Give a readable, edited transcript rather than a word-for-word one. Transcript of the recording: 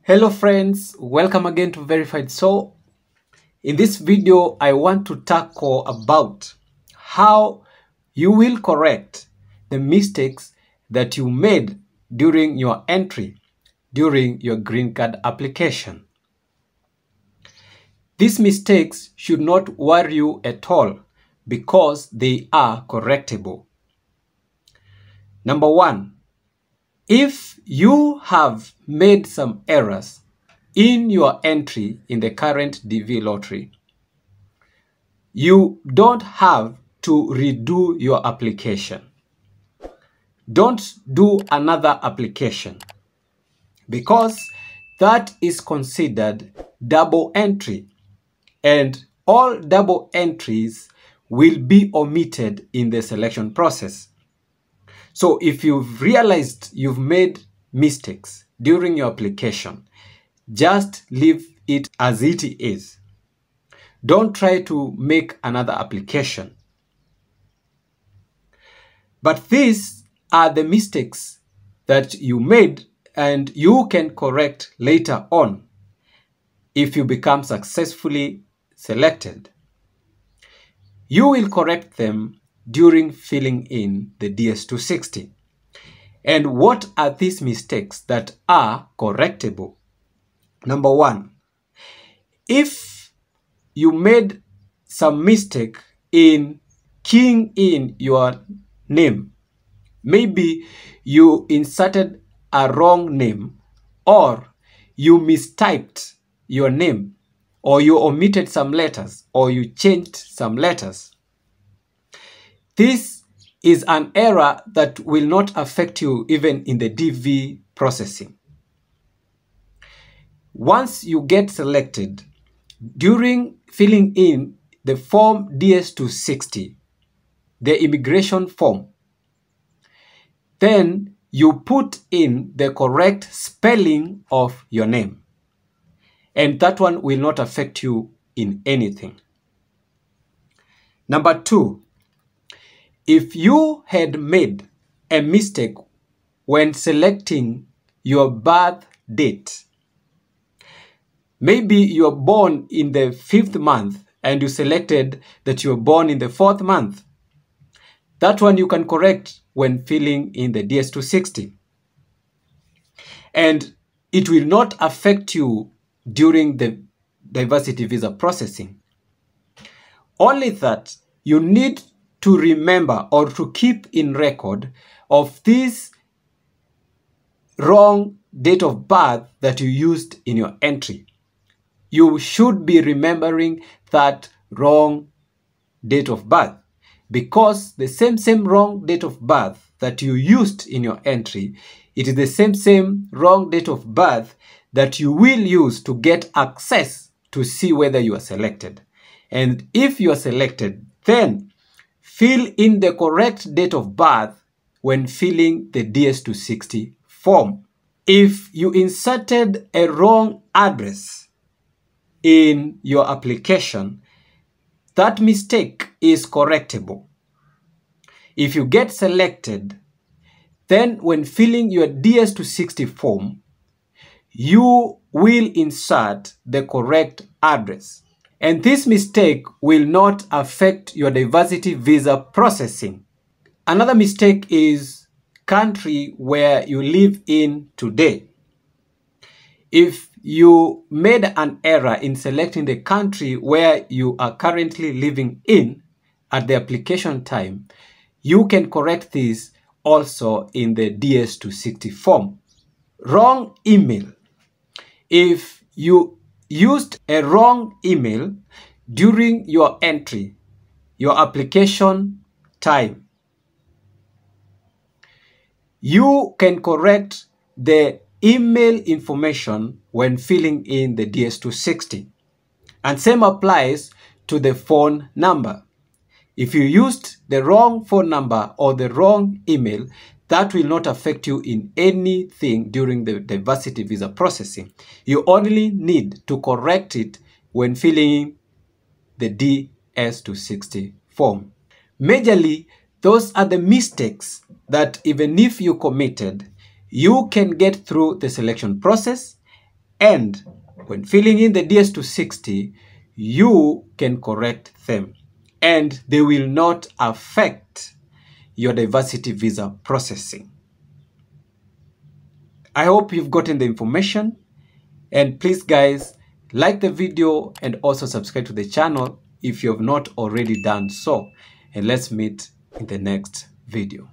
Hello friends, welcome again to Verified Soul. In this video, I want to tackle about how you will correct the mistakes that you made during your entry, during your green card application. These mistakes should not worry you at all because they are correctable. Number one, if you have made some errors in your entry in the current DV lottery, you don't have to redo your application. Don't do another application because that is considered double entry, and all double entries will be omitted in the selection process. So if you've realized you've made mistakes during your application, just leave it as it is. Don't try to make another application. But these are the mistakes that you made and you can correct later on if you become successfully selected. You will correct them during filling in the DS260. And what are these mistakes that are correctable? Number one, if you made some mistake in keying in your name, maybe you inserted a wrong name, or you mistyped your name, or you omitted some letters, or you changed some letters. This is an error that will not affect you even in the DV processing. Once you get selected, during filling in the form DS260, the immigration form, then you put in the correct spelling of your name, and that one will not affect you in anything. Number two, if you had made a mistake when selecting your birth date, maybe you were born in the 5th month and you selected that you were born in the 4th month, that one you can correct when filling in the DS260. And it will not affect you during the diversity visa processing. Only that you need to remember or to keep in record of this wrong date of birth that you used in your entry. You should be remembering that wrong date of birth, because the same wrong date of birth that you used in your entry, it is the same wrong date of birth that you will use to get access to see whether you are selected. And if you are selected, then fill in the correct date of birth when filling the DS260 form. If you inserted a wrong address in your application, that mistake is correctable. If you get selected, then when filling your DS260 form, you will insert the correct address. And this mistake will not affect your diversity visa processing. Another mistake is country where you live in today. If you made an error in selecting the country where you are currently living in at the application time, you can correct this also in the DS260 form. Wrong email. If you used a wrong email during your entry, your application time, you can correct the email information when filling in the DS260. And same applies to the phone number. If you used the wrong phone number or the wrong email, that will not affect you in anything during the diversity visa processing. You only need to correct it when filling in the DS260 form. Majorly, those are the mistakes that even if you committed, you can get through the selection process And when filling in the DS260, you can correct them and they will not affect your diversity visa processing. I hope you've gotten the information, and please guys, like the video and also subscribe to the channel if you have not already done so, and let's meet in the next video.